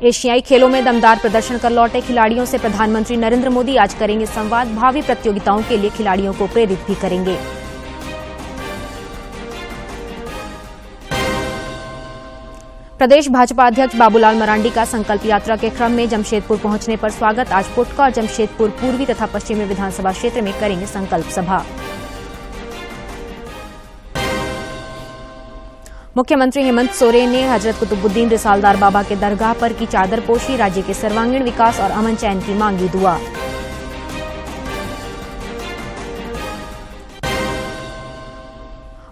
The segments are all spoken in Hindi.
एशियाई खेलों में दमदार प्रदर्शन कर लौटे खिलाड़ियों से प्रधानमंत्री नरेंद्र मोदी आज करेंगे संवाद। भावी प्रतियोगिताओं के लिए खिलाड़ियों को प्रेरित भी करेंगे। प्रदेश भाजपा अध्यक्ष बाबूलाल मरांडी का संकल्प यात्रा के क्रम में जमशेदपुर पहुंचने पर स्वागत। आज पुटका और जमशेदपुर पूर्वी तथा पश्चिमी विधानसभा क्षेत्र में करेंगे संकल्प सभा। मुख्यमंत्री हेमंत सोरेन ने हजरत कुतुबुद्दीन रिसालदार बाबा के दरगाह पर की चादरपोशी। राज्य के सर्वांगीण विकास और अमन चैन की मांगी दुआ।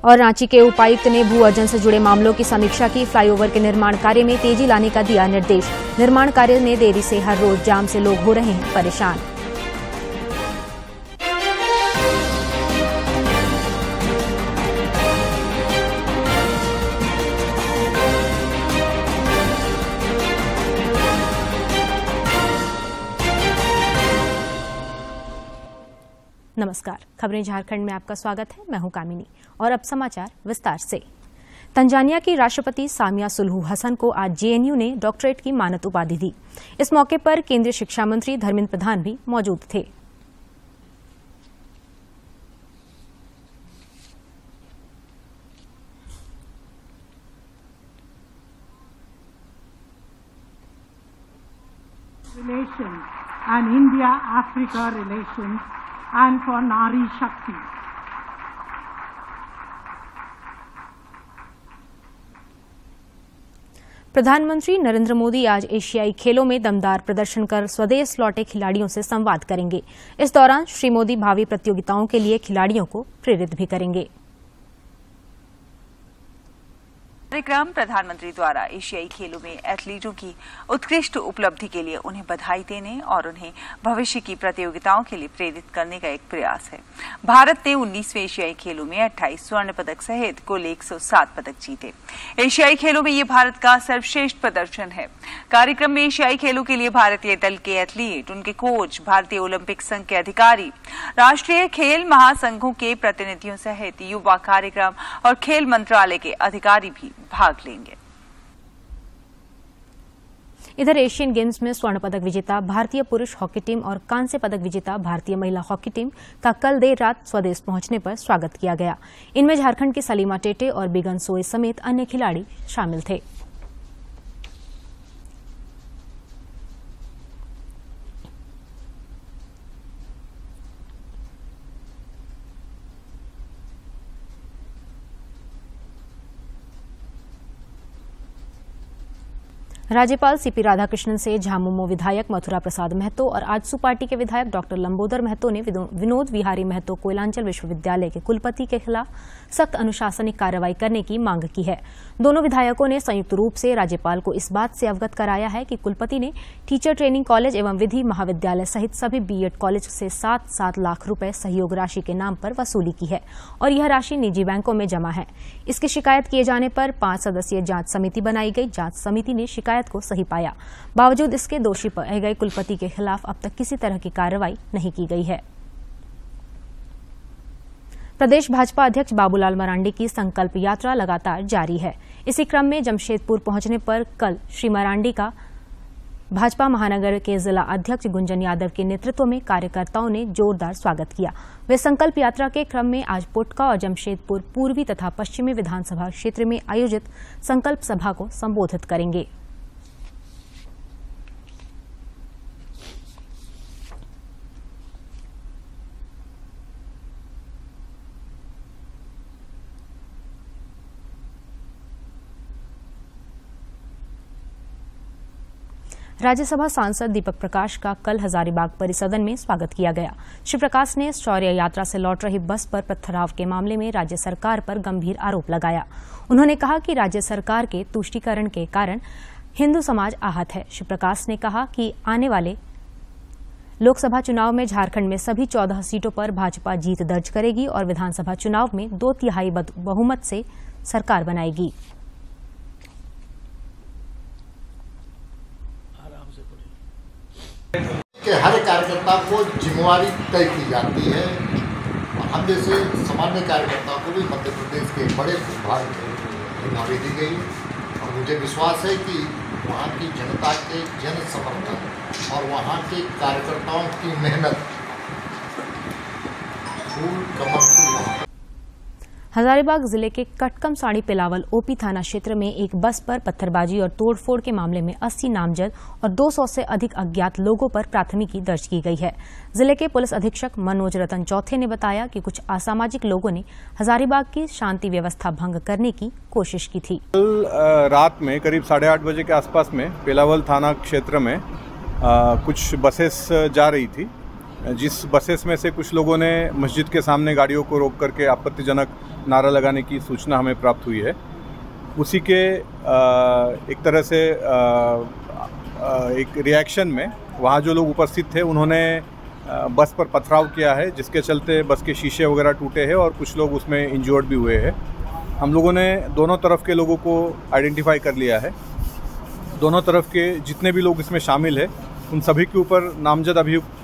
और रांची के उपायुक्त ने भू अर्जन से जुड़े मामलों की समीक्षा की। फ्लाईओवर के निर्माण कार्य में तेजी लाने का दिया निर्देश। निर्माण कार्य में देरी से हर रोज जाम से लोग हो रहे हैं परेशान। नमस्कार, खबरें झारखंड में आपका स्वागत है। मैं हूं कामिनी और अब समाचार विस्तार से। तंजानिया की राष्ट्रपति सामिया सुलुहु हसन को आज जेएनयू ने डॉक्टरेट की मानद उपाधि दी। इस मौके पर केंद्रीय शिक्षा मंत्री धर्मेंद्र प्रधान भी मौजूद थे। and India-Africa relations and for Nari Shakti. प्रधानमंत्री नरेंद्र मोदी आज एशियाई खेलों में दमदार प्रदर्शन कर स्वदेश लौटे खिलाड़ियों से संवाद करेंगे। इस दौरान श्री मोदी भावी प्रतियोगिताओं के लिए खिलाड़ियों को प्रेरित भी करेंगे। कार्यक्रम प्रधानमंत्री द्वारा एशियाई खेलों में एथलीटों की उत्कृष्ट उपलब्धि के लिए उन्हें बधाई देने और उन्हें भविष्य की प्रतियोगिताओं के लिए प्रेरित करने का एक प्रयास है। भारत ने 19वें एशियाई खेलों में 28 स्वर्ण पदक सहित कुल 107 पदक जीते। एशियाई खेलों में ये भारत का सर्वश्रेष्ठ प्रदर्शन है। कार्यक्रम में एशियाई खेलों के लिए भारतीय दल के एथलीट, उनके कोच, भारतीय ओलंपिक संघ के अधिकारी, राष्ट्रीय खेल महासंघों के प्रतिनिधियों सहित युवा कार्यक्रम और खेल मंत्रालय के अधिकारी भी भाग लेंगे। इधर एशियन गेम्स में स्वर्ण पदक विजेता भारतीय पुरुष हॉकी टीम और कांस्य पदक विजेता भारतीय महिला हॉकी टीम का कल देर रात स्वदेश पहुंचने पर स्वागत किया गया। इनमें झारखंड की सलीमा टेटे और बिगन सोए समेत अन्य खिलाड़ी शामिल थे। राज्यपाल सीपी राधाकृष्णन से झामुमो विधायक मथुरा प्रसाद महतो और आजसू पार्टी के विधायक डॉक्टर लंबोदर महतो ने विनोद विहारी महतो कोयलांचल विश्वविद्यालय के कुलपति के खिलाफ सख्त अनुशासनिक कार्रवाई करने की मांग की है। दोनों विधायकों ने संयुक्त रूप से राज्यपाल को इस बात से अवगत कराया है कि कुलपति ने टीचर ट्रेनिंग कॉलेज एवं विधि महाविद्यालय सहित सभी बीएड कॉलेज से 7-7 लाख रुपए सहयोग राशि के नाम पर वसूली की है और यह राशि निजी बैंकों में जमा है। इसकी शिकायत किए जाने पर 5 सदस्यीय जांच समिति बनाई गई। जांच समिति ने शिकायत को सही पाया। बावजूद इसके दोषी पाए गए कुलपति के खिलाफ अब तक किसी तरह की कार्रवाई नहीं की गई है। प्रदेश भाजपा अध्यक्ष बाबूलाल मरांडी की संकल्प यात्रा लगातार जारी है। इसी क्रम में जमशेदपुर पहुंचने पर कल श्री मरांडी का भाजपा महानगर के जिला अध्यक्ष गुंजन यादव के नेतृत्व में कार्यकर्ताओं ने जोरदार स्वागत किया। वे संकल्प यात्रा के क्रम में आज पुटका और जमशेदपुर पूर्वी तथा पश्चिमी विधानसभा क्षेत्र में आयोजित संकल्प सभा को संबोधित करेंगे। राज्यसभा सांसद दीपक प्रकाश का कल हजारीबाग परिसदन में स्वागत किया गया। श्री प्रकाश ने शौर्य यात्रा से लौट रही बस पर पथराव के मामले में राज्य सरकार पर गंभीर आरोप लगाया। उन्होंने कहा कि राज्य सरकार के तुष्टीकरण के कारण हिंदू समाज आहत है। श्री प्रकाश ने कहा कि आने वाले लोकसभा चुनाव में झारखंड में सभी 14 सीटों पर भाजपा जीत दर्ज करेगी और विधानसभा चुनाव में 2/3 बहुमत से सरकार बनाएगी। कि हर कार्यकर्ता को जिम्मेवारी तय की जाती है। हम जैसे सामान्य कार्यकर्ताओं को भी मध्य प्रदेश के बड़े भाग में जिम्मेवारी दी गई और मुझे विश्वास है कि वहाँ की जनता के जन समर्थन और वहाँ के कार्यकर्ताओं की मेहनत फूल कमल फूल। हजारीबाग जिले के कटकम साड़ी पिलावल ओपी थाना क्षेत्र में एक बस पर पत्थरबाजी और तोड़फोड़ के मामले में 80 नामजद और 200 से अधिक अज्ञात लोगों पर प्राथमिकी दर्ज की गई है। जिले के पुलिस अधीक्षक मनोज रतन चौथे ने बताया कि कुछ असामाजिक लोगों ने हजारीबाग की शांति व्यवस्था भंग करने की कोशिश की थी। कल रात में करीब 8:30 बजे के आसपास में पिलावल थाना क्षेत्र में कुछ बसेस जा रही थी, जिस बसेस में से कुछ लोगों ने मस्जिद के सामने गाड़ियों को रोक करके आपत्तिजनक नारा लगाने की सूचना हमें प्राप्त हुई है। उसी के एक तरह से एक रिएक्शन में वहाँ जो लोग उपस्थित थे उन्होंने बस पर पथराव किया है, जिसके चलते बस के शीशे वगैरह टूटे हैं और कुछ लोग उसमें इंजर्ड भी हुए हैं। हम लोगों ने दोनों तरफ के लोगों को आइडेंटिफाई कर लिया है। दोनों तरफ के जितने भी लोग इसमें शामिल हैं उन सभी के ऊपर नामजद अभियुक्त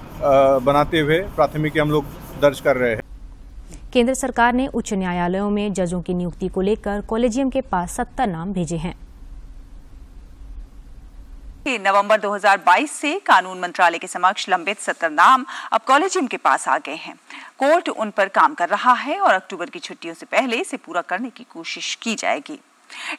बनाते हुए प्राथमिकी हम लोग दर्ज कर रहे हैं। केंद्र सरकार ने उच्च न्यायालयों में जजों की नियुक्ति को लेकर कॉलेजियम के पास 70 नाम भेजे हैं। नवंबर 2022 से कानून मंत्रालय के समक्ष लंबित 70 नाम अब कॉलेजियम के पास आ गए हैं। कोर्ट उन पर काम कर रहा है और अक्टूबर की छुट्टियों से पहले इसे पूरा करने की कोशिश की जाएगी।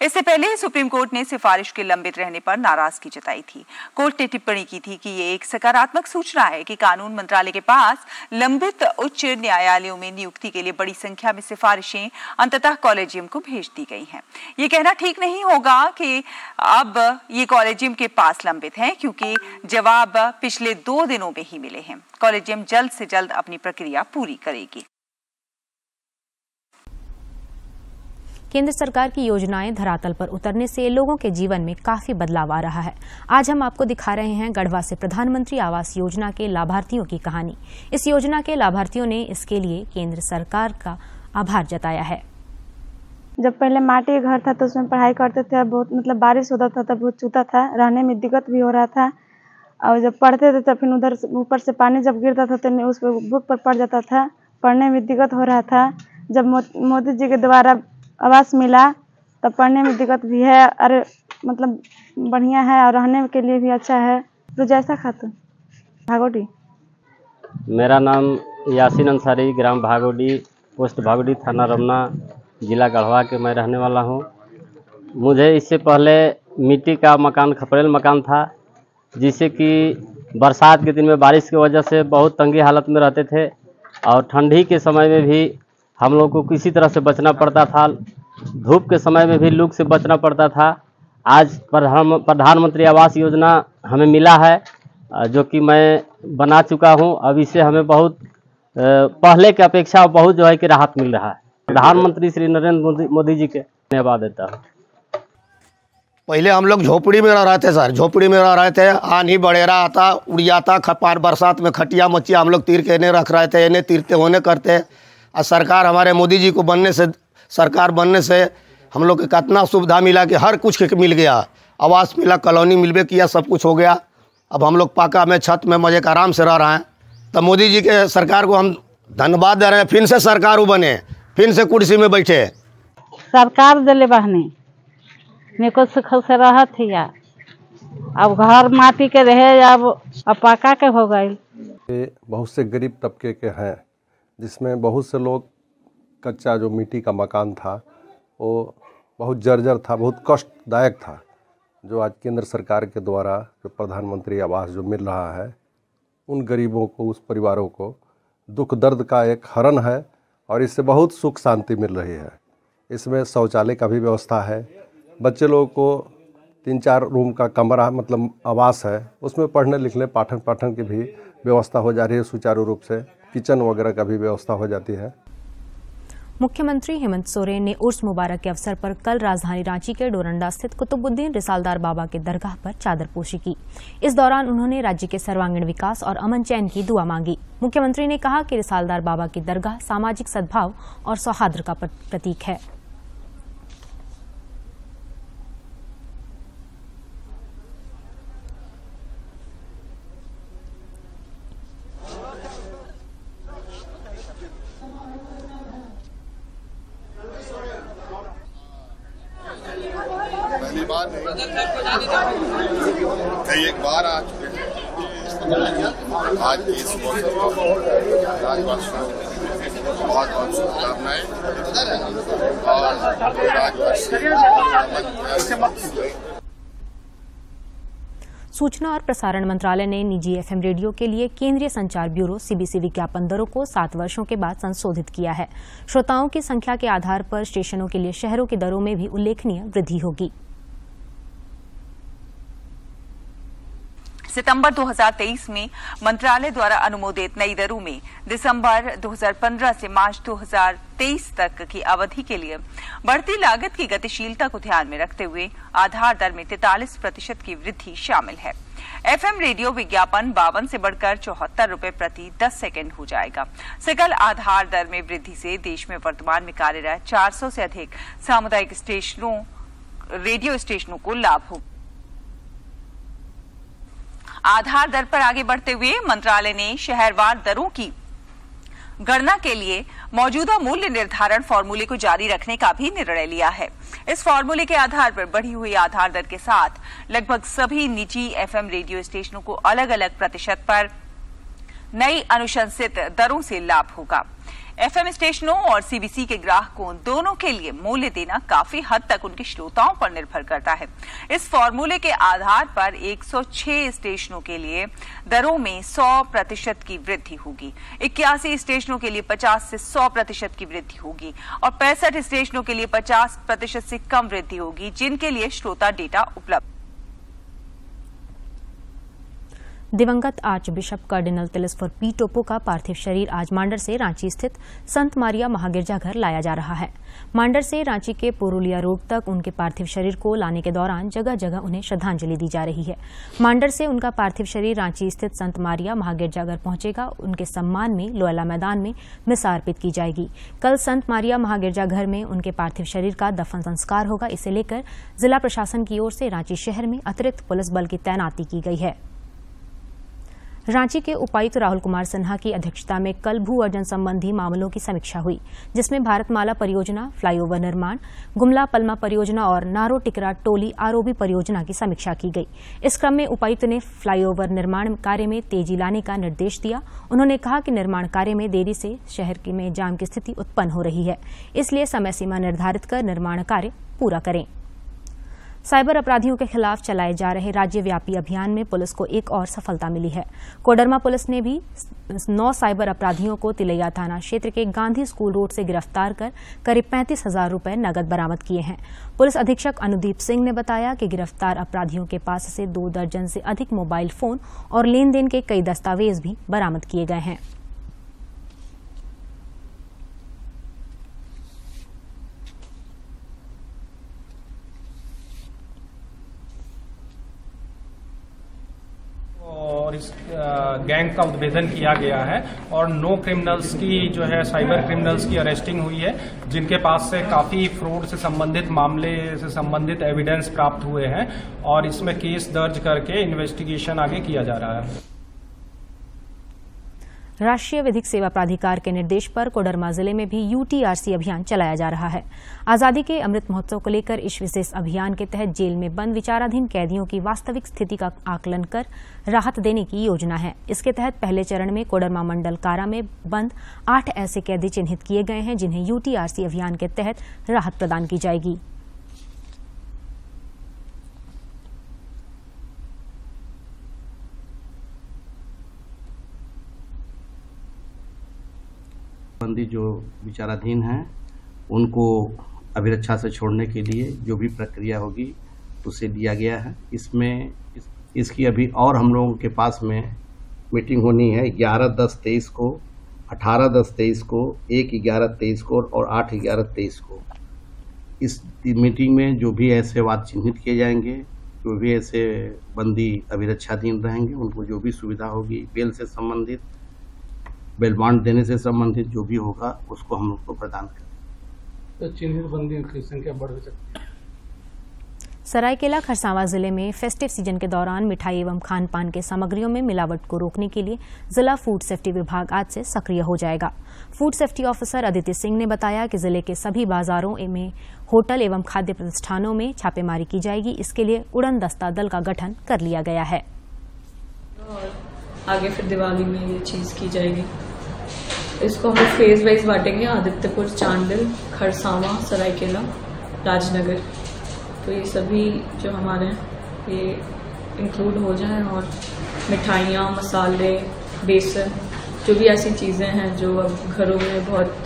इससे पहले सुप्रीम कोर्ट ने सिफारिश के लंबित रहने पर नाराजगी जताई थी। कोर्ट ने टिप्पणी की थी कि ये एक सकारात्मक सूचना है कि कानून मंत्रालय के पास लंबित उच्च न्यायालयों में नियुक्ति के लिए बड़ी संख्या में सिफारिशें अंततः कॉलेजियम को भेज दी गई हैं। ये कहना ठीक नहीं होगा कि अब ये कॉलेजियम के पास लंबित हैं, क्योंकि जवाब पिछले 2 दिनों में ही मिले हैं। कॉलेजियम जल्द से जल्द अपनी प्रक्रिया पूरी करेगी। केंद्र सरकार की योजनाएं धरातल पर उतरने से लोगों के जीवन में काफी बदलाव आ रहा है। आज हम आपको दिखा रहे हैं गढ़वा से प्रधानमंत्री आवास योजना के लाभार्थियों की कहानी। इस योजना के लाभार्थियों ने इसके लिए केंद्र सरकार का आभार जताया है। जब पहले माटी घर था तो उसमें पढ़ाई करते थे, बहुत मतलब बारिश होता था तब बहुत चूता था, रहने में दिक्कत भी हो रहा था। और जब पढ़ते थे तो फिर उधर ऊपर से पानी जब गिरता था तो उस पर बुक पर पड़ जाता था, पढ़ने में दिक्कत हो रहा था। जब मोदी जी के द्वारा आवास मिला तब पढ़ने में दिक्कत भी है, अरे मतलब बढ़िया है और रहने के लिए भी अच्छा है। रुजैसा खातून, भागोडी। मेरा नाम यासीन अंसारी, ग्राम भागोडी, पोस्ट भागोडी, थाना रमना, जिला गढ़वा के मैं रहने वाला हूँ। मुझे इससे पहले मिट्टी का मकान, खपरेल मकान था, जिससे कि बरसात के दिन में बारिश की वजह से बहुत तंगी हालत में रहते थे और ठंडी के समय में भी हम लोग को किसी तरह से बचना पड़ता था। धूप के समय में भी लू से बचना पड़ता था। आज प्रधानमंत्री आवास योजना हमें मिला है, जो कि मैं बना चुका हूं। अब इससे हमें बहुत पहले की अपेक्षा बहुत जो है कि राहत मिल रहा है। प्रधानमंत्री श्री नरेंद्र मोदी जी के धन्यवाद देता हूँ। पहले हम लोग झोपड़ी में रह रहे थे सर, झोपड़ी में रह रहे थे। आंधी बड़ेरा आता, उड़ जाता, खपार बरसात में खटिया मचिया हम लोग तीर के इन्हें रख रहे थे, इन्हें तीरते होने करते। और सरकार हमारे मोदी जी को बनने से, सरकार बनने से हम लोग को कितना सुविधा मिला कि हर कुछ मिल गया। आवास मिला, कॉलोनी मिलबे किया, सब कुछ हो गया। अब हम लोग पाका में छत में मजे का आराम से रह रहे हैं। तो मोदी जी के सरकार को हम धन्यवाद दे रहे हैं। फिर से सरकार बने, फिर से कुर्सी में बैठे। सरकार दिले बहने मेरे को सुख से रहा थी यार। अब घर माटी के रहे, अब पाका के हो गए। बहुत से गरीब तबके के हैं, जिसमें बहुत से लोग कच्चा जो मिट्टी का मकान था वो बहुत जर्जर था, बहुत कष्टदायक था। जो आज केंद्र सरकार के द्वारा जो प्रधानमंत्री आवास जो मिल रहा है, उन गरीबों को, उस परिवारों को दुख दर्द का एक हरण है और इससे बहुत सुख शांति मिल रही है। इसमें शौचालय का भी व्यवस्था है, बच्चे लोगों को 3-4 रूम का कमरा मतलब आवास है, उसमें पढ़ने लिखने पाठन की भी व्यवस्था हो जा रही है सुचारू रूप से। किचन वगैरह का भी व्यवस्था हो जाती है। मुख्यमंत्री हेमंत सोरेन ने उर्स मुबारक के अवसर पर कल राजधानी रांची के डोरंडा स्थित कुतुबुद्दीन रिसालदार बाबा के दरगाह पर चादरपोशी की। इस दौरान उन्होंने राज्य के सर्वांगीण विकास और अमन चैन की दुआ मांगी। मुख्यमंत्री ने कहा कि रिसालदार बाबा की दरगाह सामाजिक सद्भाव और सौहार्द का प्रतीक है। पहली बार कई एक बार आ चुके हैं। आज की इस मौसम राज्यवासियों को बहुत बहुत शुभकामनाएं और राज्यवासी। सूचना और प्रसारण मंत्रालय ने निजी एफएम रेडियो के लिए केंद्रीय संचार ब्यूरो सीबीसी विज्ञापन दरों को 7 वर्षों के बाद संशोधित किया है। श्रोताओं की संख्या के आधार पर स्टेशनों के लिए शहरों की दरों में भी उल्लेखनीय वृद्धि होगी। सितंबर 2023 में मंत्रालय द्वारा अनुमोदित नई दरों में दिसंबर 2015 से मार्च 2023 तक की अवधि के लिए बढ़ती लागत की गतिशीलता को ध्यान में रखते हुए आधार दर में 43% की वृद्धि शामिल है। एफएम रेडियो विज्ञापन 52 से बढ़कर 74 रुपए प्रति 10 सेकंड हो जाएगा। सकल आधार दर में वृद्धि से देश में वर्तमान में कार्यरत 400 से अधिक सामुदायिक स्टेशनों रेडियो स्टेशनों को लाभ होगा। आधार दर पर आगे बढ़ते हुए मंत्रालय ने शहरवार दरों की गणना के लिए मौजूदा मूल्य निर्धारण फॉर्मूले को जारी रखने का भी निर्णय लिया है। इस फॉर्मूले के आधार पर बढ़ी हुई आधार दर के साथ लगभग सभी निजी एफएम रेडियो स्टेशनों को अलग अलग प्रतिशत पर नई अनुशंसित दरों से लाभ होगा। एफएम स्टेशनों और सीबीसी के ग्राहकों दोनों के लिए मूल्य देना काफी हद तक उनके श्रोताओं पर निर्भर करता है। इस फॉर्मूले के आधार पर 106 स्टेशनों के लिए दरों में 100% की वृद्धि होगी, 81 स्टेशनों के लिए 50 से 100% की वृद्धि होगी और 65 स्टेशनों के लिए 50% से कम वृद्धि होगी, जिनके लिए श्रोता डेटा उपलब्ध। दिवंगत आर्च बिशप कार्डिनल तिलिस्फर पी टोपो का पार्थिव शरीर आज मांडर से रांची स्थित संत मारिया महागिरजाघर लाया जा रहा है। मांडर से रांची के पोरुलिया रोड तक उनके पार्थिव शरीर को लाने के दौरान जगह जगह उन्हें श्रद्धांजलि दी जा रही है। मांडर से उनका पार्थिव शरीर रांची स्थित संत मारिया महागिरजाघर पहुंचेगा। उनके सम्मान में लोयला मैदान में मिसा अर्पित की जाएगी। कल संत मारिया महागिरजाघर में उनके पार्थिव शरीर का दफन संस्कार होगा। इसे लेकर जिला प्रशासन की ओर से रांची शहर में अतिरिक्त पुलिस बल की तैनाती की गई है। रांची के उपायुक्त राहुल कुमार सिन्हा की अध्यक्षता में कल भू अर्जन संबंधी मामलों की समीक्षा हुई, जिसमें भारतमाला परियोजना, फ्लाईओवर निर्माण, गुमला पलमा परियोजना और नारो टिकरा टोली आरओबी परियोजना की समीक्षा की गई। इस क्रम में उपायुक्त ने फ्लाईओवर निर्माण कार्य में तेजी लाने का निर्देश दिया। उन्होंने कहा कि निर्माण कार्य में देरी से शहर में जाम की स्थिति उत्पन्न हो रही है, इसलिए समय सीमा निर्धारित कर निर्माण कार्य पूरा करें। साइबर अपराधियों के खिलाफ चलाए जा रहे राज्यव्यापी अभियान में पुलिस को एक और सफलता मिली है। कोडरमा पुलिस ने भी 9 साइबर अपराधियों को तिलैया थाना क्षेत्र के गांधी स्कूल रोड से गिरफ्तार कर करीब 35,000 रुपए नकद बरामद किए हैं। पुलिस अधीक्षक अनुदीप सिंह ने बताया कि गिरफ्तार अपराधियों के पास से 2 दर्जन से अधिक मोबाइल फोन और लेन देन के कई दस्तावेज भी बरामद किए गए हैं। और इस गैंग का उद्भेदन किया गया है और 9 क्रिमिनल्स की जो है साइबर क्रिमिनल्स की अरेस्टिंग हुई है, जिनके पास से काफ़ी फ्रॉड से संबंधित मामले से संबंधित एविडेंस प्राप्त हुए हैं और इसमें केस दर्ज करके इन्वेस्टिगेशन आगे किया जा रहा है। राष्ट्रीय विधिक सेवा प्राधिकार के निर्देश पर कोडरमा जिले में भी यूटीआरसी अभियान चलाया जा रहा है। आजादी के अमृत महोत्सव को लेकर इस विशेष अभियान के तहत जेल में बंद विचाराधीन कैदियों की वास्तविक स्थिति का आकलन कर राहत देने की योजना है। इसके तहत पहले चरण में कोडरमा मंडल कारा में बंद 8 ऐसे कैदी चिन्हित किए गए हैं, जिन्हें यूटीआरसी अभियान के तहत राहत प्रदान की जाएगी। बंदी जो विचाराधीन हैं उनको अभिरक्षा से छोड़ने के लिए जो भी प्रक्रिया होगी उसे दिया गया है। इसमें इसकी अभी और हम लोगों के पास में मीटिंग होनी है 11-10-23 को, 18-10-23 को, 1-11-23 को और 8-11-23 को। इस मीटिंग में जो भी ऐसे वाद चिन्हित किए जाएंगे, जो भी ऐसे बंदी अभिरक्षाधीन रहेंगे, उनको जो भी सुविधा होगी बेल से संबंधित, बेल बांड देने से संबंधित जो भी होगा उसको हम लोग को प्रदान करें। तो चिन्हित बंदियों की संख्या बढ़ सकती है। सरायकेला खरसावां जिले में फेस्टिव सीजन के दौरान मिठाई एवं खान पान के सामग्रियों में मिलावट को रोकने के लिए जिला फूड सेफ्टी विभाग आज से सक्रिय हो जाएगा। Food safety officer Aditi Singh ने बताया कि जिले के सभी बाजारों में होटल एवं खाद्य प्रतिष्ठानों में छापेमारी की जाएगी। इसके लिए उड़न दस्ता दल का गठन कर लिया गया है। आगे फिर दिवाली में ये चीज की जाएगी। इसको हम फेज वाइज बांटेंगे, आदित्यपुर, चांडिल, खरसावां, सरायकेला, राजनगर। तो ये सभी जो हमारे हैं ये इंक्लूड हो जाए और मिठाइयाँ, मसाले, बेसन, जो भी ऐसी चीज़ें हैं जो अब घरों में बहुत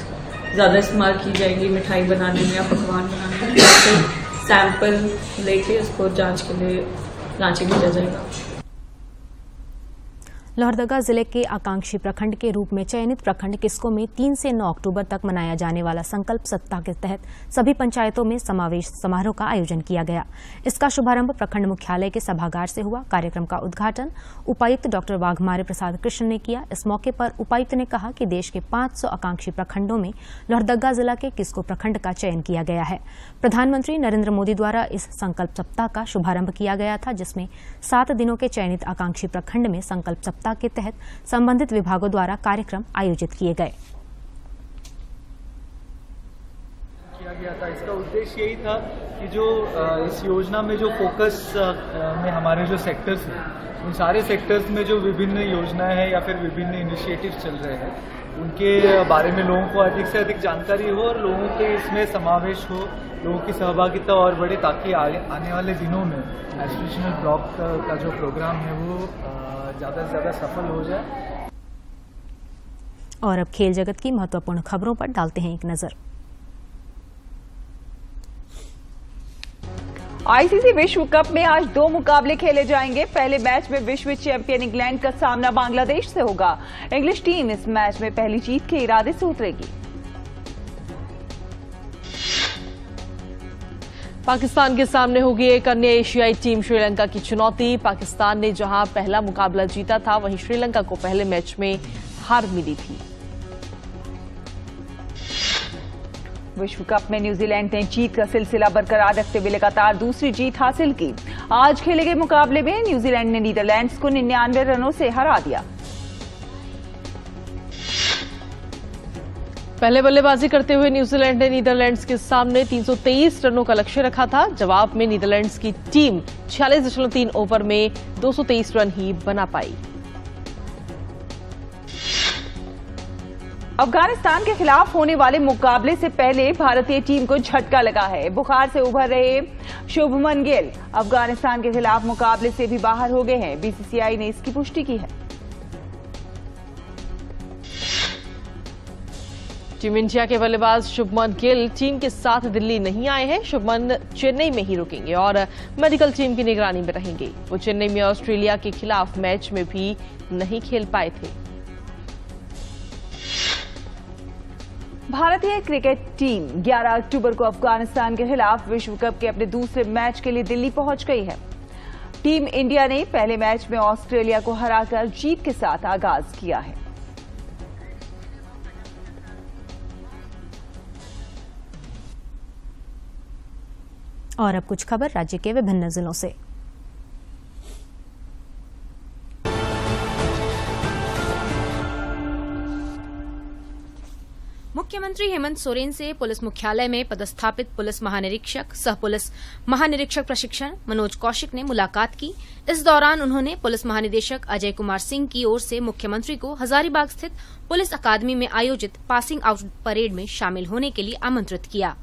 ज़्यादा इस्तेमाल की जाएंगी मिठाई बनाने में या पकवान बनाने में, तो सैंपल लेके इसको जांच के लिए रांची भेजा जाएगा। लोहरदगा जिले के आकांक्षी प्रखंड के रूप में चयनित प्रखंड किस्को में 3 से 9 अक्टूबर तक मनाया जाने वाला संकल्प सप्ताह के तहत सभी पंचायतों में समावेश समारोह का आयोजन किया गया। इसका शुभारंभ प्रखंड मुख्यालय के सभागार से हुआ। कार्यक्रम का उद्घाटन उपायुक्त डॉक्टर वाघमारे प्रसाद कृष्ण ने किया। इस मौके पर उपायुक्त ने कहा कि देश के 500 आकांक्षी प्रखंडों में लोहरदगा जिला के किस्को प्रखंड का चयन किया गया है। प्रधानमंत्री नरेंद्र मोदी द्वारा इस संकल्प सप्ताह का शुभारंभ किया गया था, जिसमें 7 दिनों के चयनित आकांक्षी प्रखंड में संकल्प सप्ताह के तहत संबंधित विभागों द्वारा कार्यक्रम आयोजित किए गए। किया गया था। इसका उद्देश्य यही था कि जो इस योजना में जो फोकस में हमारे जो सेक्टर्स हैं, उन सारे सेक्टर्स में जो विभिन्न योजनाएं हैं या फिर विभिन्न इनिशिएटिव चल रहे हैं, उनके बारे में लोगों को अधिक से अधिक जानकारी हो और लोगों के इसमें समावेश हो, लोगों की सहभागिता और बढ़े, ताकि आने वाले दिनों में एजुकेशनल ब्लॉक का जो प्रोग्राम है वो ज़्यादा से ज़्यादा सफल हो जाए। और अब खेल जगत की महत्वपूर्ण खबरों पर डालते हैं एक नजर। आईसीसी विश्व कप में आज 2 मुकाबले खेले जाएंगे। पहले मैच में विश्व चैंपियन इंग्लैंड का सामना बांग्लादेश से होगा। इंग्लिश टीम इस मैच में पहली जीत के इरादे से उतरेगी। पाकिस्तान के सामने होगी एक अन्य एशियाई टीम श्रीलंका की चुनौती। पाकिस्तान ने जहां पहला मुकाबला जीता था, वहीं श्रीलंका को पहले मैच में हार मिली थी। विश्व कप में न्यूजीलैंड ने जीत का सिलसिला बरकरार रखते हुए लगातार दूसरी जीत हासिल की। आज खेले गए मुकाबले में न्यूजीलैंड ने नीदरलैंड्स को 99 रनों से हरा दिया। पहले बल्लेबाजी करते हुए न्यूजीलैंड ने नीदरलैंड्स के सामने 323 रनों का लक्ष्य रखा था। जवाब में नीदरलैंड्स की टीम 46.3 ओवर में 223 रन ही बना पाई। अफगानिस्तान के खिलाफ होने वाले मुकाबले से पहले भारतीय टीम को झटका लगा है। बुखार से उभर रहे शुभमन गिल अफगानिस्तान के खिलाफ मुकाबले से भी बाहर हो गए हैं। बीसीसीआई ने इसकी पुष्टि की है। टीम इंडिया के बल्लेबाज शुभमन गिल टीम के साथ दिल्ली नहीं आए हैं। शुभमन चेन्नई में ही रुकेंगे और मेडिकल टीम की निगरानी में रहेंगे। वो चेन्नई में ऑस्ट्रेलिया के खिलाफ मैच में भी नहीं खेल पाए थे। भारतीय क्रिकेट टीम 11 अक्टूबर को अफगानिस्तान के खिलाफ विश्व कप के अपने दूसरे मैच के लिए दिल्ली पहुंच गई है। टीम इंडिया ने पहले मैच में ऑस्ट्रेलिया को हराकर जीत के साथ आगाज किया है। और अब कुछ खबर राज्य के विभिन्न जिलों से। मुख्यमंत्री हेमंत सोरेन से पुलिस मुख्यालय में पदस्थापित पुलिस महानिरीक्षक सह पुलिस महानिरीक्षक प्रशिक्षण मनोज कौशिक ने मुलाकात की। इस दौरान उन्होंने पुलिस महानिदेशक अजय कुमार सिंह की ओर से मुख्यमंत्री को हजारीबाग स्थित पुलिस अकादमी में आयोजित पासिंग आउट परेड में शामिल होने के लिए आमंत्रित किया।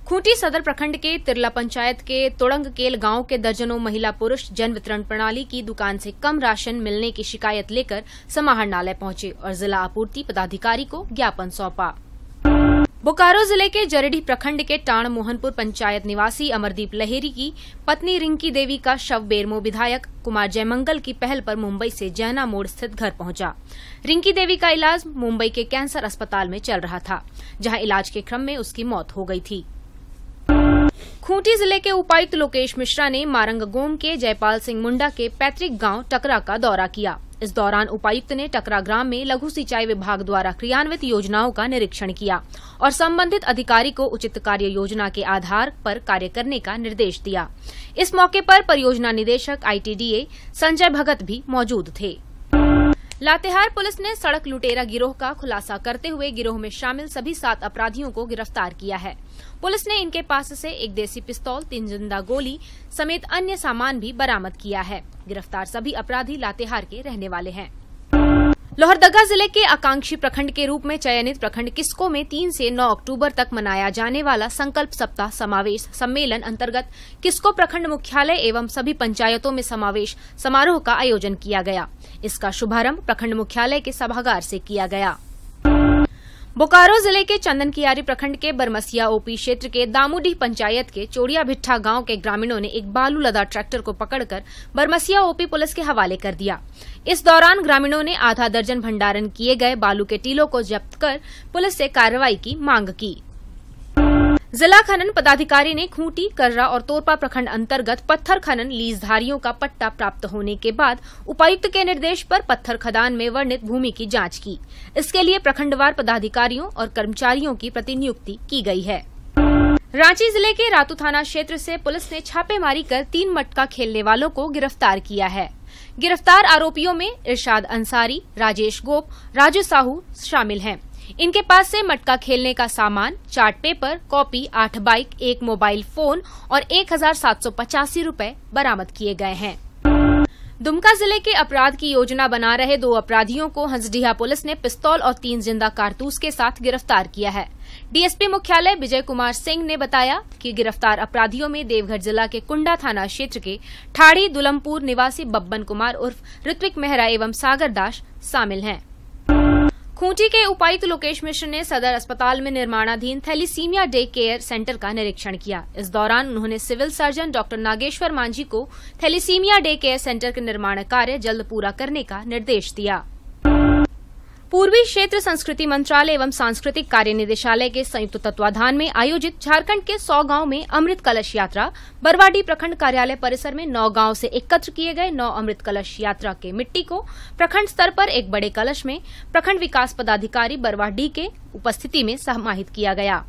खूंटी सदर प्रखंड के तिरला पंचायत के तुड़ंगकेल गांव के दर्जनों महिला पुरुष जन वितरण प्रणाली की दुकान से कम राशन मिलने की शिकायत लेकर समाहरणालय पहुंचे और जिला आपूर्ति पदाधिकारी को ज्ञापन सौंपा। बोकारो जिले के जरेडी प्रखंड के टाण मोहनपुर पंचायत निवासी अमरदीप लहेरी की पत्नी रिंकी देवी का शव बेरमो विधायक कुमार जयमंगल की पहल पर मुंबई से जैना मोड़ स्थित घर पहुंचा। रिंकी देवी का इलाज मुंबई के कैंसर अस्पताल में चल रहा था, जहां इलाज के क्रम में उसकी मौत हो गई थी। खूंटी जिले के उपायुक्त लोकेश मिश्रा ने मारंगगोम के जयपाल सिंह मुंडा के पैतृक गांव टकरा का दौरा किया। इस दौरान उपायुक्त ने टकरा ग्राम में लघु सिंचाई विभाग द्वारा क्रियान्वित योजनाओं का निरीक्षण किया और संबंधित अधिकारी को उचित कार्य योजना के आधार पर कार्य करने का निर्देश दिया। इस मौके पर परियोजना निदेशक आईटीडीए संजय भगत भी मौजूद थे। लातेहार पुलिस ने सड़क लुटेरा गिरोह का खुलासा करते हुए गिरोह में शामिल सभी 7 अपराधियों को गिरफ्तार किया है। पुलिस ने इनके पास से एक देसी पिस्तौल, 3 जिंदा गोली समेत अन्य सामान भी बरामद किया है। गिरफ्तार सभी अपराधी लातेहार के रहने वाले हैं। लोहरदगा जिले के आकांक्षी प्रखंड के रूप में चयनित प्रखंड किस्को में 3 से 9 अक्टूबर तक मनाया जाने वाला संकल्प सप्ताह समावेश सम्मेलन अंतर्गत किस्को प्रखंड मुख्यालय एवं सभी पंचायतों में समावेश समारोह का आयोजन किया गया। इसका शुभारंभ प्रखंड मुख्यालय के सभागार से किया गया। बोकारो जिले के चंदनकियारी प्रखंड के बरमसिया ओपी क्षेत्र के दामूडीह पंचायत के चोड़िया भिट्ठा गांव के ग्रामीणों ने एक बालू लदा ट्रैक्टर को पकड़कर बरमसिया ओपी पुलिस के हवाले कर दिया। इस दौरान ग्रामीणों ने आधा दर्जन भंडारण किए गए बालू के टीलों को जब्त कर पुलिस से कार्रवाई की मांग की। जिला खनन पदाधिकारी ने खूंटी, कर्रा और तोरपा प्रखंड अंतर्गत पत्थर खनन लीजधारियों का पट्टा प्राप्त होने के बाद उपायुक्त के निर्देश पर पत्थर खदान में वर्णित भूमि की जांच की। इसके लिए प्रखंडवार पदाधिकारियों और कर्मचारियों की प्रतिनियुक्ति की गई है। रांची जिले के रातू थाना क्षेत्र से पुलिस ने छापेमारी कर 3 मटका खेलने वालों को गिरफ्तार किया है। गिरफ्तार आरोपियों में इरशाद अंसारी, राजेश गोप, राजू साहू शामिल हैं। इनके पास से मटका खेलने का सामान, chart paper, copy, 8 bike, 1 mobile phone और 1785 रुपए बरामद किए गए हैं। दुमका जिले के अपराध की योजना बना रहे 2 अपराधियों को हंसडीहा पुलिस ने पिस्तौल और 3 जिंदा कारतूस के साथ गिरफ्तार किया है। डीएसपी मुख्यालय विजय कुमार सिंह ने बताया कि गिरफ्तार अपराधियों में देवघर जिला के कुंडा थाना क्षेत्र के ठाड़ी दुलमपुर निवासी बब्बन कुमार उर्फ ऋत्विक मेहरा एवं सागर दास शामिल हैं। खूंटी के उपायुक्त लोकेश मिश्र ने सदर अस्पताल में निर्माणाधीन थैलीसीमिया डे केयर सेंटर का निरीक्षण किया। इस दौरान उन्होंने civil surgeon doctor Nageshwar Manjhi को थैलीसीमिया डे केयर सेंटर के निर्माण कार्य जल्द पूरा करने का निर्देश दिया। पूर्वी क्षेत्र संस्कृति मंत्रालय एवं सांस्कृतिक कार्य निदेशालय के संयुक्त तत्वाधान में आयोजित झारखंड के 100 गांव में अमृत कलश यात्रा बरवाडी प्रखंड कार्यालय परिसर में 9 गांव से एकत्र किए गए 9 अमृत कलश यात्रा के मिट्टी को प्रखंड स्तर पर एक बड़े कलश में प्रखंड विकास पदाधिकारी बरवाडी के उपस्थिति में समाहित किया गया।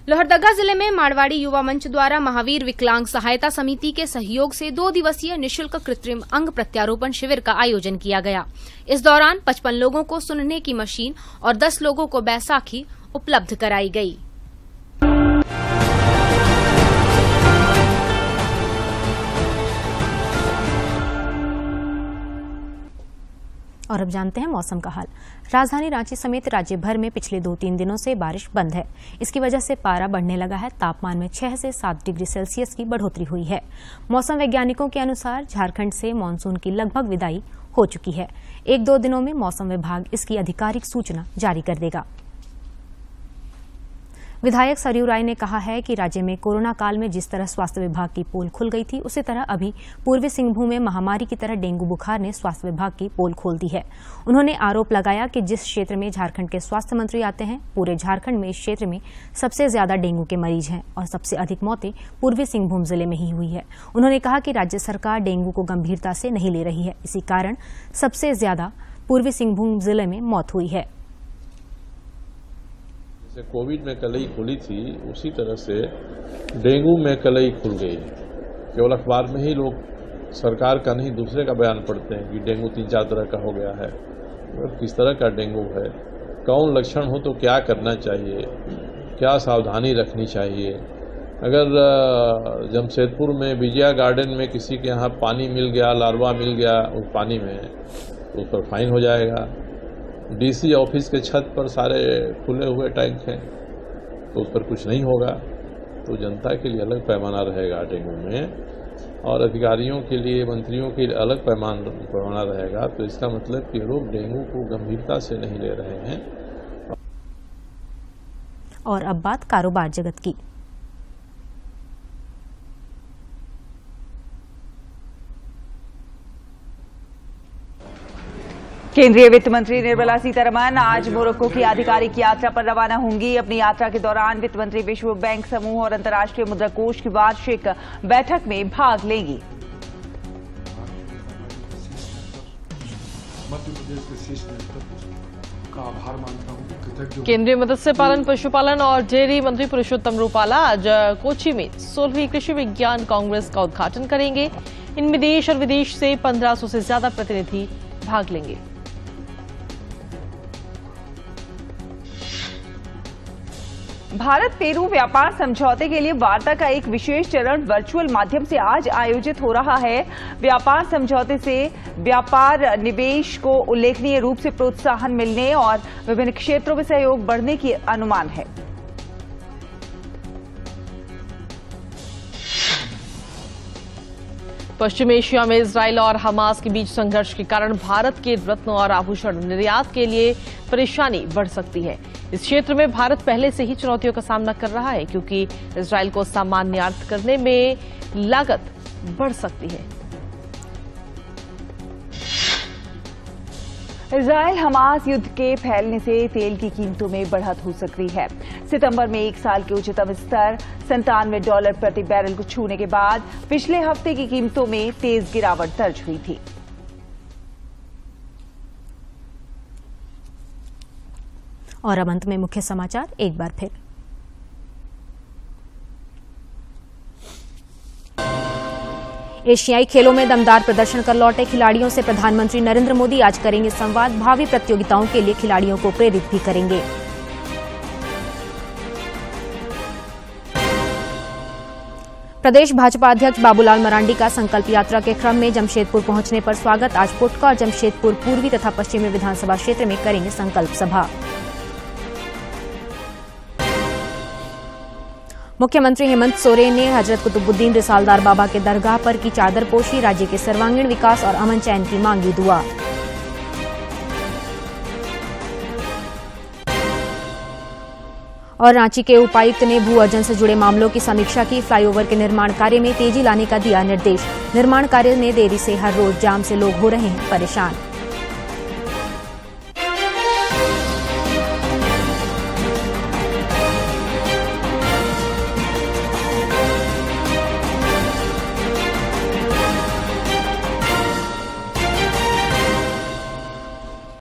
लोहरदगा जिले में मारवाड़ी युवा मंच द्वारा महावीर विकलांग सहायता समिति के सहयोग से 2 दिवसीय निःशुल्क कृत्रिम अंग प्रत्यारोपण शिविर का आयोजन किया गया। इस दौरान 55 लोगों को सुनने की मशीन और 10 लोगों को बैसाखी उपलब्ध कराई गई। और अब जानते हैं मौसम का हाल। राजधानी रांची समेत राज्य भर में पिछले 2-3 दिनों से बारिश बंद है। इसकी वजह से पारा बढ़ने लगा है। तापमान में 6 से 7 डिग्री सेल्सियस की बढ़ोतरी हुई है। मौसम वैज्ञानिकों के अनुसार झारखंड से मानसून की लगभग विदाई हो चुकी है। 1-2 दिनों में मौसम विभाग इसकी आधिकारिक सूचना जारी कर देगा। विधायक सरयू राय ने कहा है कि राज्य में कोरोना काल में जिस तरह स्वास्थ्य विभाग की पोल खुल गई थी, उसी तरह अभी पूर्वी सिंहभूम में महामारी की तरह डेंगू बुखार ने स्वास्थ्य विभाग की पोल खोल दी है। उन्होंने आरोप लगाया कि जिस क्षेत्र में झारखंड के स्वास्थ्य मंत्री आते हैं, पूरे झारखंड में इस क्षेत्र में सबसे ज्यादा डेंगू के मरीज हैं और सबसे अधिक मौतें पूर्वी सिंहभूम जिले में ही हुई है। उन्होंने कहा कि राज्य सरकार डेंगू को गंभीरता से नहीं ले रही है, इसी कारण सबसे ज्यादा पूर्वी सिंहभूम जिले में मौत हुई है। जैसे कोविड में कलई खुली थी, उसी तरह से डेंगू में कलई खुल गई। केवल अखबार में ही लोग सरकार का नहीं दूसरे का बयान पढ़ते हैं कि डेंगू 3-4 तरह का हो गया है। और किस तरह का डेंगू है, कौन लक्षण हो तो क्या करना चाहिए, क्या सावधानी रखनी चाहिए। अगर जमशेदपुर में विजया गार्डन में किसी के यहाँ पानी मिल गया, लार्वा मिल गया उस पानी में, तो उस पर फाइन हो जाएगा। डीसी ऑफिस के छत पर सारे खुले हुए टैंक हैं, तो उस पर कुछ नहीं होगा। तो जनता के लिए अलग पैमाना रहेगा डेंगू में, और अधिकारियों के लिए, मंत्रियों के लिए अलग पैमाना रहेगा। तो इसका मतलब कि लोग डेंगू को गंभीरता से नहीं ले रहे हैं। और अब बात कारोबार जगत की। केंद्रीय वित्त मंत्री निर्मला सीतारमण आज मोरक्को की आधिकारिक यात्रा पर रवाना होंगी। अपनी यात्रा के दौरान वित्त मंत्री विश्व बैंक समूह और अंतर्राष्ट्रीय मुद्रा कोष की वार्षिक बैठक में भाग लेंगी। आभार मानता हूं। केंद्रीय मत्स्य पालन, पशुपालन और डेयरी मंत्री पुरुषोत्तम रूपाला आज कोची में 16वीं कृषि विज्ञान कांग्रेस का उद्घाटन करेंगे। इनमें देश और विदेश से 1500 से ज्यादा प्रतिनिधि भाग लेंगे। भारत पेरू व्यापार समझौते के लिए वार्ता का एक विशेष चरण वर्चुअल माध्यम से आज आयोजित हो रहा है। व्यापार समझौते से व्यापार निवेश को उल्लेखनीय रूप से प्रोत्साहन मिलने और विभिन्न क्षेत्रों में सहयोग बढ़ने की अनुमान है। पश्चिम एशिया में इजराइल और हमास के बीच संघर्ष के कारण भारत के रत्न और आभूषण निर्यात के लिए परेशानी बढ़ सकती है। इस क्षेत्र में भारत पहले से ही चुनौतियों का सामना कर रहा है, क्योंकि इजराइल को सामान निर्यात करने में लागत बढ़ सकती है। इजराइल हमास युद्ध के फैलने से तेल की कीमतों में बढ़त हो सकती है। सितंबर में एक साल के उच्चतम स्तर $97 प्रति बैरल को छूने के बाद पिछले हफ्ते की कीमतों में तेज गिरावट दर्ज हुई थी। और अब अंत में मुख्य समाचार एक बार फिर। एशियाई खेलों में दमदार प्रदर्शन कर लौटे खिलाड़ियों से प्रधानमंत्री नरेंद्र मोदी आज करेंगे संवाद। भावी प्रतियोगिताओं के लिए खिलाड़ियों को प्रेरित भी करेंगे। प्रदेश भाजपा अध्यक्ष बाबूलाल मरांडी का संकल्प यात्रा के क्रम में जमशेदपुर पहुंचने पर स्वागत। आज पुटका और जमशेदपुर पूर्वी तथा पश्चिमी विधानसभा क्षेत्र में करेंगे संकल्प सभा। मुख्यमंत्री हेमंत सोरेन ने हजरत कुतुबुद्दीन रिसालदार बाबा के दरगाह पर की चादर पोशी। राज्य के सर्वांगीण विकास और अमन चैन की मांगी दुआ। और रांची के उपायुक्त ने भू अर्जन से जुड़े मामलों की समीक्षा की। फ्लाईओवर के निर्माण कार्य में तेजी लाने का दिया निर्देश। निर्माण कार्य में देरी से हर रोज जाम से लोग हो रहे हैं परेशान।